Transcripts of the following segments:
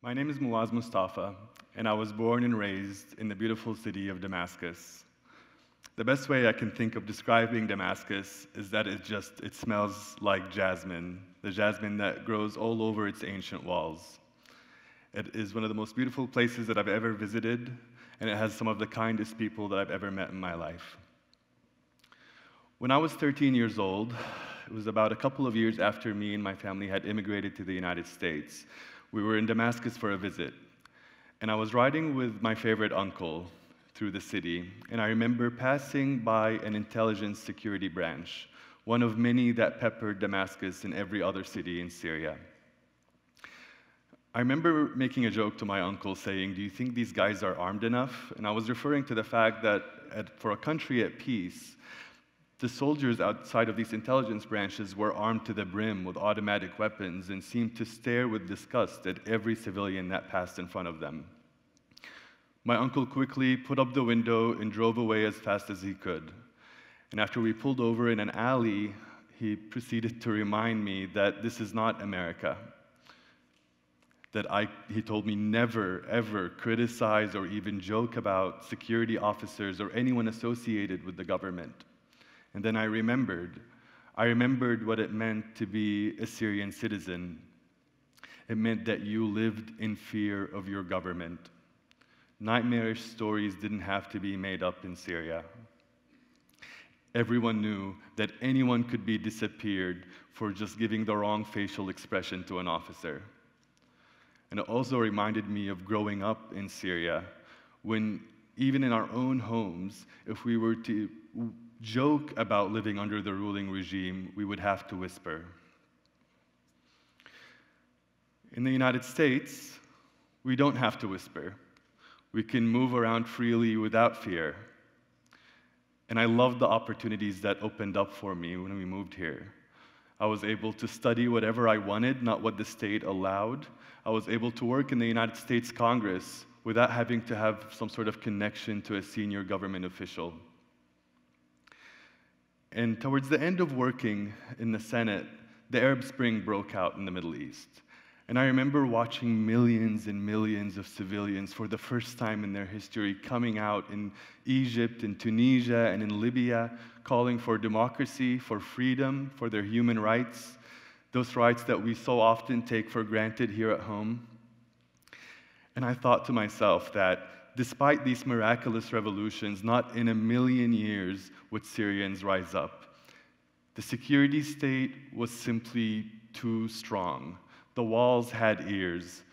My name is Moustafa, and I was born and raised in the beautiful city of Damascus. The best way I can think of describing Damascus is that it smells like jasmine, the jasmine that grows all over its ancient walls. It is one of the most beautiful places that I've ever visited, and it has some of the kindest people that I've ever met in my life. When I was 13 years old, it was about a couple of years after me and my family had immigrated to the United States. We were in Damascus for a visit, and I was riding with my favorite uncle through the city, and I remember passing by an intelligence security branch, one of many that peppered Damascus and every other city in Syria. I remember making a joke to my uncle saying, "Do you think these guys are armed enough?" And I was referring to the fact that for a country at peace, the soldiers outside of these intelligence branches were armed to the brim with automatic weapons and seemed to stare with disgust at every civilian that passed in front of them. My uncle quickly put up the window and drove away as fast as he could. And after we pulled over in an alley, he proceeded to remind me that this is not America. He told me never, ever criticize or even joke about security officers or anyone associated with the government. And then I remembered what it meant to be a Syrian citizen. It meant that you lived in fear of your government. Nightmarish stories didn't have to be made up in Syria. Everyone knew that anyone could be disappeared for just giving the wrong facial expression to an officer. And it also reminded me of growing up in Syria, when even in our own homes, if we were to joke about living under the ruling regime, we would have to whisper. In the United States, we don't have to whisper. We can move around freely without fear. And I loved the opportunities that opened up for me when we moved here. I was able to study whatever I wanted, not what the state allowed. I was able to work in the United States Congress without having to have some sort of connection to a senior government official. And towards the end of working in the Senate, the Arab Spring broke out in the Middle East. And I remember watching millions and millions of civilians for the first time in their history coming out in Egypt, in Tunisia, and in Libya, calling for democracy, for freedom, for their human rights, those rights that we so often take for granted here at home. And I thought to myself that despite these miraculous revolutions, not in a million years would Syrians rise up. The security state was simply too strong. The walls had ears,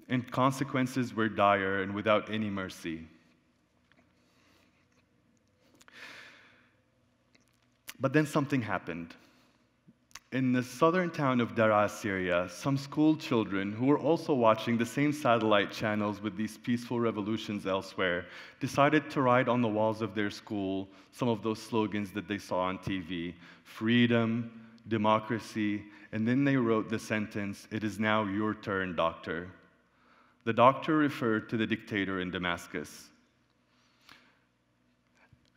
and consequences were dire and without any mercy. But then something happened. In the southern town of Daraa, Syria, some school children who were also watching the same satellite channels with these peaceful revolutions elsewhere decided to write on the walls of their school some of those slogans that they saw on TV: freedom, democracy, and then they wrote the sentence, "It is now your turn, doctor." The doctor referred to the dictator in Damascus,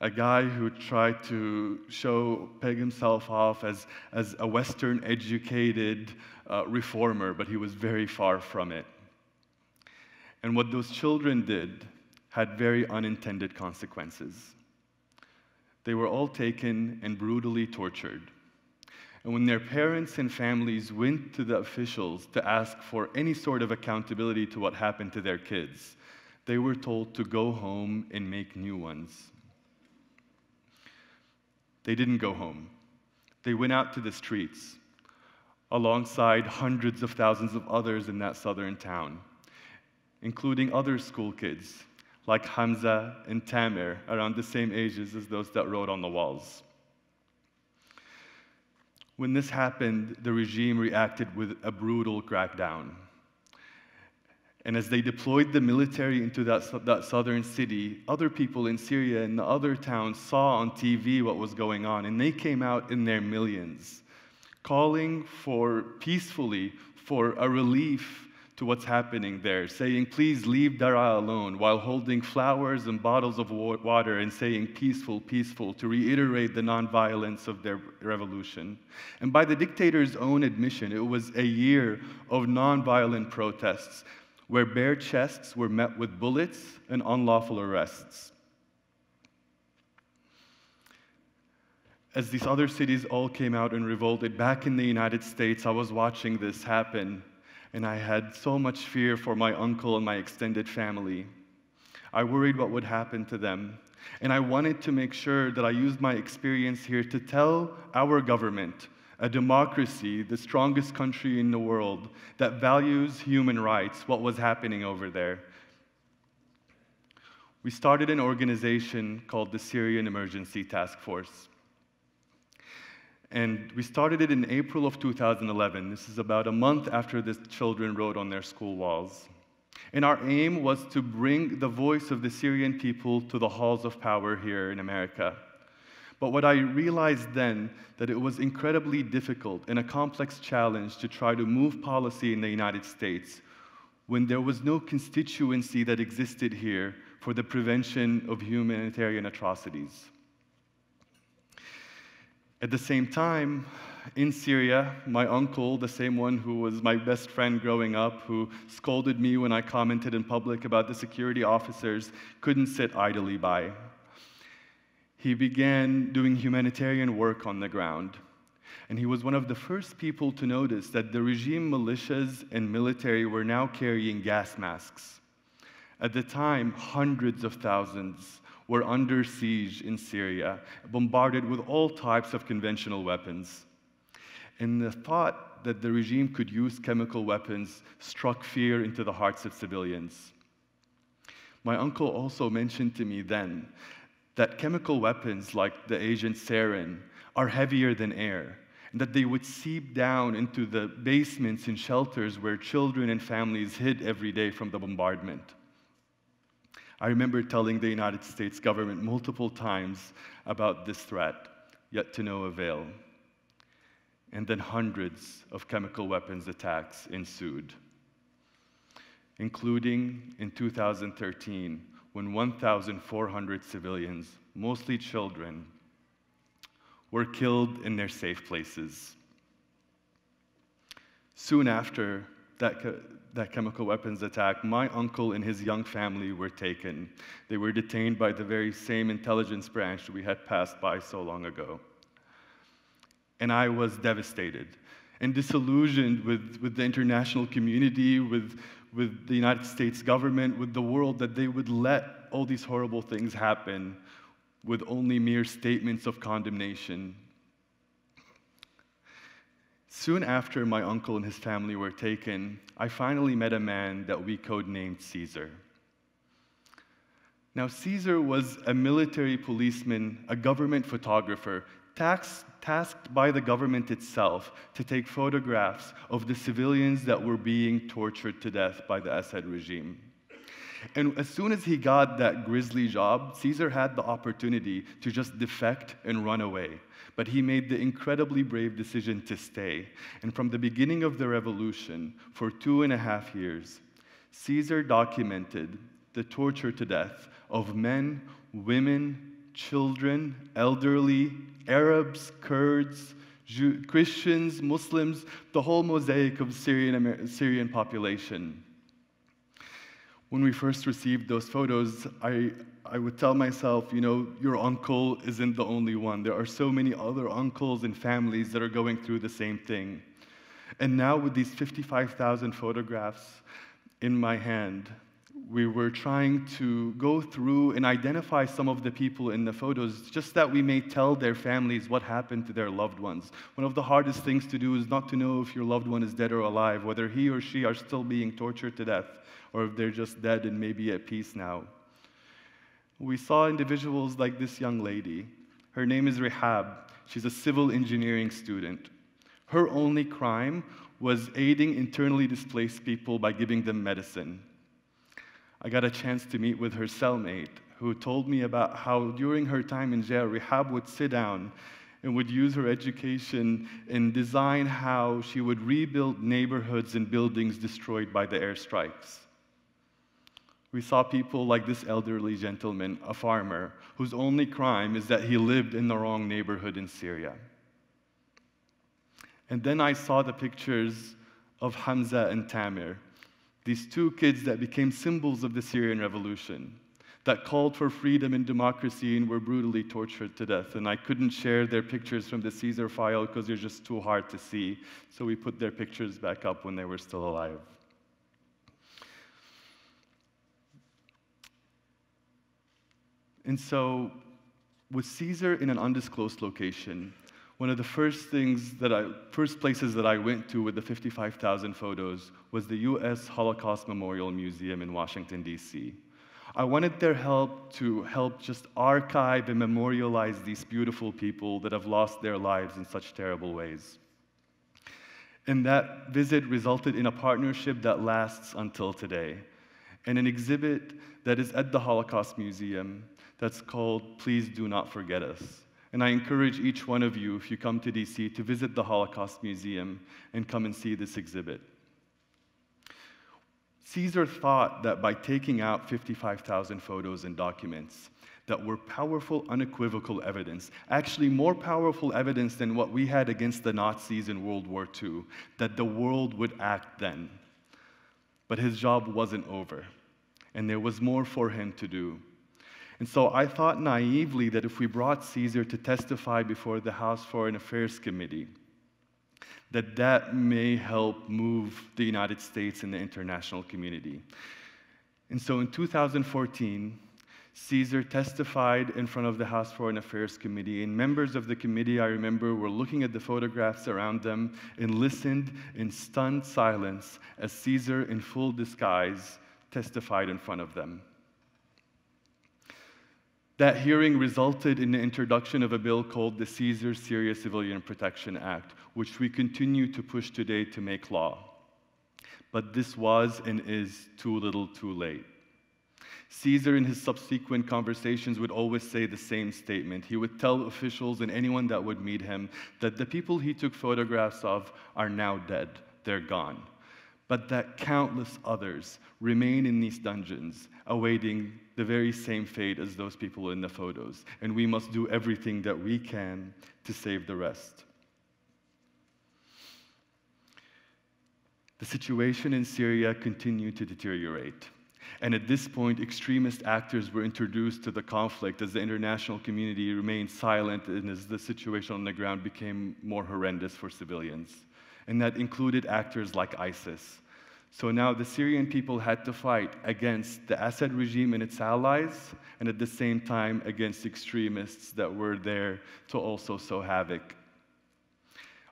a guy who tried to peg himself off as a Western-educated reformer, but he was very far from it. And what those children did had very unintended consequences. They were all taken and brutally tortured. And when their parents and families went to the officials to ask for any sort of accountability to what happened to their kids, they were told to go home and make new ones. They didn't go home. They went out to the streets alongside hundreds of thousands of others in that southern town, including other school kids like Hamza and Tamer, around the same ages as those that wrote on the walls. When this happened, the regime reacted with a brutal crackdown. And as they deployed the military into that southern city, other people in Syria and the other towns saw on TV what was going on, and they came out in their millions, calling peacefully for a relief to what's happening there, saying, "Please leave Daraa alone," while holding flowers and bottles of water and saying, "Peaceful, peaceful," to reiterate the nonviolence of their revolution. And by the dictator's own admission, it was a year of nonviolent protests, where bare chests were met with bullets and unlawful arrests. As these other cities all came out and revolted, back in the United States, I was watching this happen, and I had so much fear for my uncle and my extended family. I worried what would happen to them, and I wanted to make sure that I used my experience here to tell our government, a democracy, the strongest country in the world, that values human rights, what was happening over there. We started an organization called the Syrian Emergency Task Force. And we started it in April of 2011. This is about a month after the children wrote on their school walls. And our aim was to bring the voice of the Syrian people to the halls of power here in America. But what I realized then, that it was incredibly difficult and a complex challenge to try to move policy in the United States when there was no constituency that existed here for the prevention of humanitarian atrocities. At the same time, in Syria, my uncle, the same one who was my best friend growing up, who scolded me when I commented in public about the security officers, couldn't sit idly by. He began doing humanitarian work on the ground. And he was one of the first people to notice that the regime militias and military were now carrying gas masks. At the time, hundreds of thousands were under siege in Syria, bombarded with all types of conventional weapons. And the thought that the regime could use chemical weapons struck fear into the hearts of civilians. My uncle also mentioned to me then that chemical weapons like the agent sarin are heavier than air, and that they would seep down into the basements and shelters where children and families hid every day from the bombardment. I remember telling the United States government multiple times about this threat, yet to no avail. And then hundreds of chemical weapons attacks ensued, including in 2013, when 1,400 civilians, mostly children, were killed in their safe places. Soon after that chemical weapons attack, my uncle and his young family were taken. They were detained by the very same intelligence branch we had passed by so long ago. And I was devastated and disillusioned with the international community, with the United States government, with the world, that they would let all these horrible things happen with only mere statements of condemnation. Soon after my uncle and his family were taken, I finally met a man that we codenamed Caesar. Now, Caesar was a military policeman, a government photographer, tasked by the government itself to take photographs of the civilians that were being tortured to death by the Assad regime. And as soon as he got that grisly job, Caesar had the opportunity to just defect and run away. But he made the incredibly brave decision to stay. And from the beginning of the revolution, for 2.5 years, Caesar documented the torture to death of men, women, children, elderly, Arabs, Kurds, Christians, Muslims, the whole mosaic of Syrian population. When we first received those photos, I would tell myself, your uncle isn't the only one. There are so many other uncles and families that are going through the same thing. And now with these 55,000 photographs in my hand, we were trying to go through and identify some of the people in the photos, just that we may tell their families what happened to their loved ones. One of the hardest things to do is not to know if your loved one is dead or alive, whether he or she are still being tortured to death, or if they're just dead and maybe at peace now. We saw individuals like this young lady. Her name is Rehab. She's a civil engineering student. Her only crime was aiding internally displaced people by giving them medicine. I got a chance to meet with her cellmate, who told me about how during her time in jail, Rehab would sit down and would use her education and design how she would rebuild neighborhoods and buildings destroyed by the airstrikes. We saw people like this elderly gentleman, a farmer, whose only crime is that he lived in the wrong neighborhood in Syria. And then I saw the pictures of Hamza and Tamir, These two kids that became symbols of the Syrian revolution, that called for freedom and democracy and were brutally tortured to death. And I couldn't share their pictures from the Caesar file because they're just too hard to see. So we put their pictures back up when they were still alive. And so, with Caesar in an undisclosed location, one of the first places that I went to with the 55,000 photos was the US Holocaust Memorial Museum in Washington, D.C. I wanted their help to help just archive and memorialize these beautiful people that have lost their lives in such terrible ways. And that visit resulted in a partnership that lasts until today, and an exhibit that is at the Holocaust Museum that's called Please Do Not Forget Us. And I encourage each one of you, if you come to DC, to visit the Holocaust Museum and come and see this exhibit. Caesar thought that by taking out 55,000 photos and documents that were powerful, unequivocal evidence, actually more powerful evidence than what we had against the Nazis in World War II, that the world would act then. But his job wasn't over, and there was more for him to do. And so I thought naively that if we brought Caesar to testify before the House Foreign Affairs Committee, that may help move the United States and the international community. And so in 2014, Caesar testified in front of the House Foreign Affairs Committee, and members of the committee, I remember, were looking at the photographs around them and listened in stunned silence as Caesar, in full disguise, testified in front of them. That hearing resulted in the introduction of a bill called the Caesar-Syria Civilian Protection Act, which we continue to push today to make law. But this was and is too little too late. Caesar, in his subsequent conversations, would always say the same statement. He would tell officials and anyone that would meet him that the people he took photographs of are now dead, they're gone. But that countless others remain in these dungeons, awaiting the very same fate as those people in the photos, and we must do everything that we can to save the rest. The situation in Syria continued to deteriorate, and at this point, extremist actors were introduced to the conflict as the international community remained silent and as the situation on the ground became more horrendous for civilians. And that included actors like ISIS. So now the Syrian people had to fight against the Assad regime and its allies, and at the same time against extremists that were there to also sow havoc.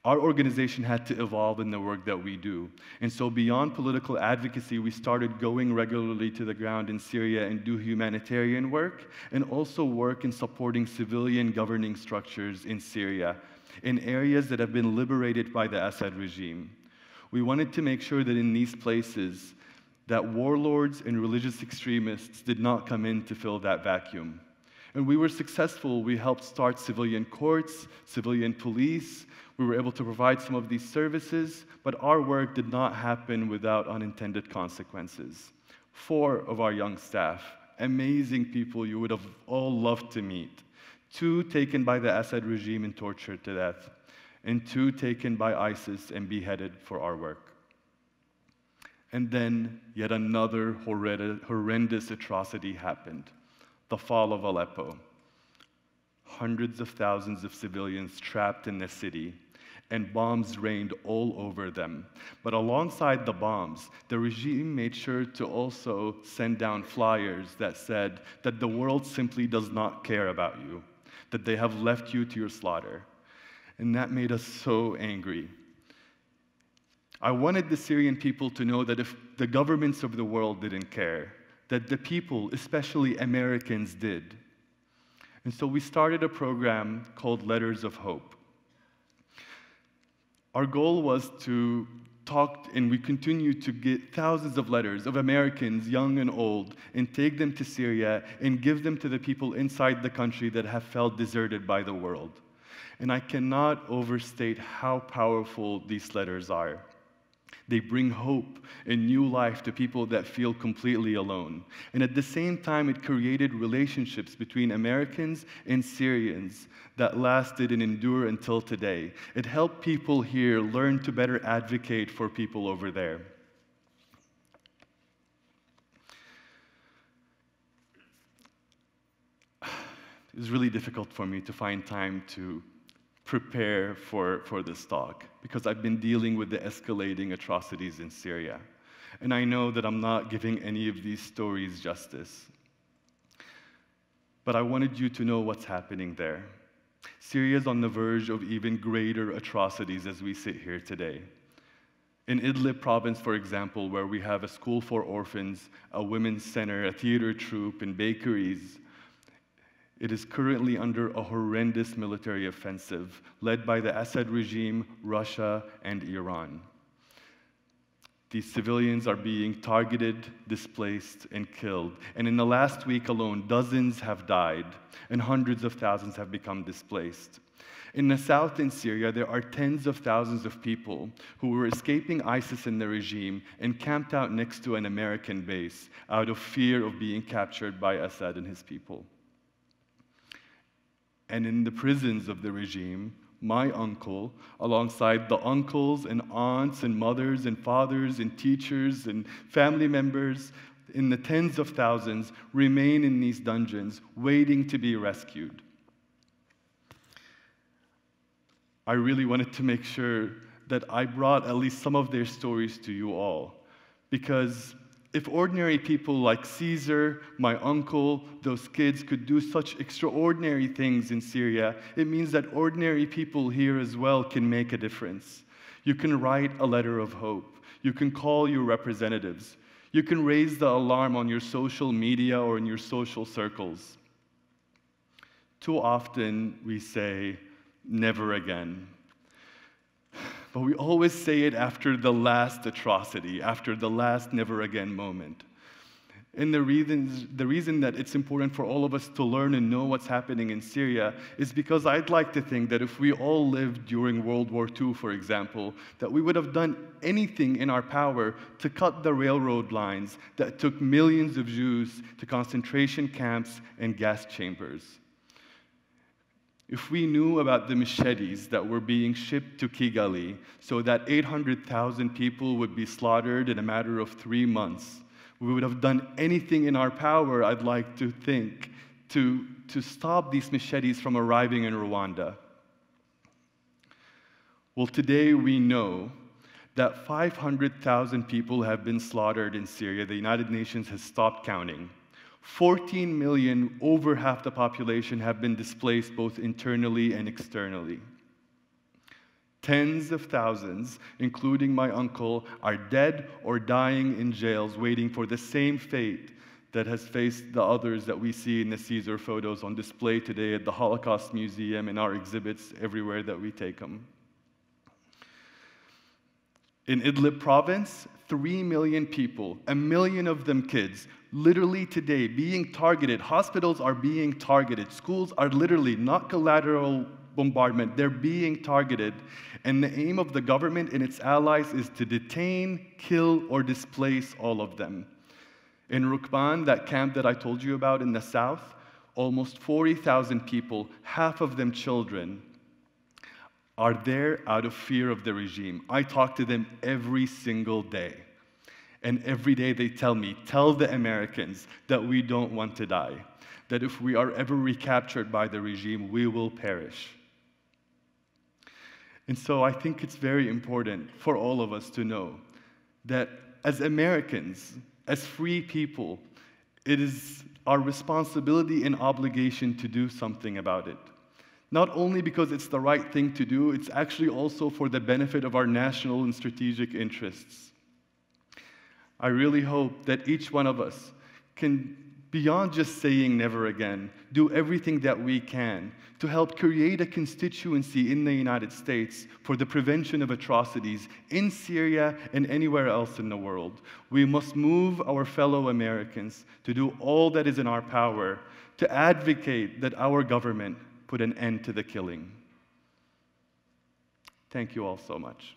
Our organization had to evolve in the work that we do. And so beyond political advocacy, we started going regularly to the ground in Syria and do humanitarian work, and also work in supporting civilian governing structures in Syria, in areas that have been liberated by the Assad regime. We wanted to make sure that in these places, that warlords and religious extremists did not come in to fill that vacuum. And we were successful. We helped start civilian courts, civilian police. We were able to provide some of these services, but our work did not happen without unintended consequences. 4 of our young staff, amazing people you would have all loved to meet, 2 taken by the Assad regime and tortured to death, and 2 taken by ISIS and beheaded for our work. And then yet another horrendous atrocity happened, the fall of Aleppo. Hundreds of thousands of civilians trapped in the city, and bombs rained all over them. But alongside the bombs, the regime made sure to also send down flyers that said that the world simply does not care about you, that they have left you to your slaughter. And that made us so angry. I wanted the Syrian people to know that if the governments of the world didn't care, that the people, especially Americans, did. And so we started a program called Letters of Hope. Our goal was to talk, and we continue to get thousands of letters of Americans, young and old, and take them to Syria and give them to the people inside the country that have felt deserted by the world. And I cannot overstate how powerful these letters are. They bring hope and new life to people that feel completely alone. And at the same time, it created relationships between Americans and Syrians that lasted and endure until today. It helped people here learn to better advocate for people over there. It was really difficult for me to find time to prepare for this talk because I've been dealing with the escalating atrocities in Syria. And I know that I'm not giving any of these stories justice. But I wanted you to know what's happening there. Syria is on the verge of even greater atrocities as we sit here today. In Idlib province, for example, where we have a school for orphans, a women's center, a theater troupe, and bakeries, it is currently under a horrendous military offensive led by the Assad regime, Russia, and Iran. These civilians are being targeted, displaced, and killed. And in the last week alone, dozens have died, and hundreds of thousands have become displaced. In the south in Syria, there are tens of thousands of people who were escaping ISIS and the regime and camped out next to an American base out of fear of being captured by Assad and his people. And in the prisons of the regime, my uncle, alongside the uncles and aunts and mothers and fathers and teachers and family members, in the tens of thousands, remain in these dungeons, waiting to be rescued. I really wanted to make sure that I brought at least some of their stories to you all, because if ordinary people like Caesar, my uncle, those kids could do such extraordinary things in Syria, it means that ordinary people here as well can make a difference. You can write a letter of hope. You can call your representatives. You can raise the alarm on your social media or in your social circles. Too often we say, never again. But we always say it after the last atrocity, after the last never again moment. And the reason that it's important for all of us to learn and know what's happening in Syria is because I'd like to think that if we all lived during World War II, for example, that we would have done anything in our power to cut the railroad lines that took millions of Jews to concentration camps and gas chambers. If we knew about the machetes that were being shipped to Kigali so that 800,000 people would be slaughtered in a matter of 3 months, we would have done anything in our power, I'd like to think, to stop these machetes from arriving in Rwanda. Well, today we know that 500,000 people have been slaughtered in Syria. The United Nations has stopped counting. 14 million, over half the population, have been displaced both internally and externally. Tens of thousands, including my uncle, are dead or dying in jails waiting for the same fate that has faced the others that we see in the Caesar photos on display today at the Holocaust Museum and our exhibits everywhere that we take them. In Idlib province, 3 million people, 1 million of them kids, literally today being targeted. Hospitals are being targeted. Schools are literally not collateral bombardment. They're being targeted. And the aim of the government and its allies is to detain, kill, or displace all of them. In Rukban, that camp that I told you about in the south, almost 40,000 people, half of them children, are there out of fear of the regime. I talk to them every single day. And every day they tell me, tell the Americans that we don't want to die, that if we are ever recaptured by the regime, we will perish. And so I think it's very important for all of us to know that as Americans, as free people, it is our responsibility and obligation to do something about it. Not only because it's the right thing to do, it's actually also for the benefit of our national and strategic interests. I really hope that each one of us can, beyond just saying never again, do everything that we can to help create a constituency in the United States for the prevention of atrocities in Syria and anywhere else in the world. We must move our fellow Americans to do all that is in our power to advocate that our government put an end to the killing. Thank you all so much.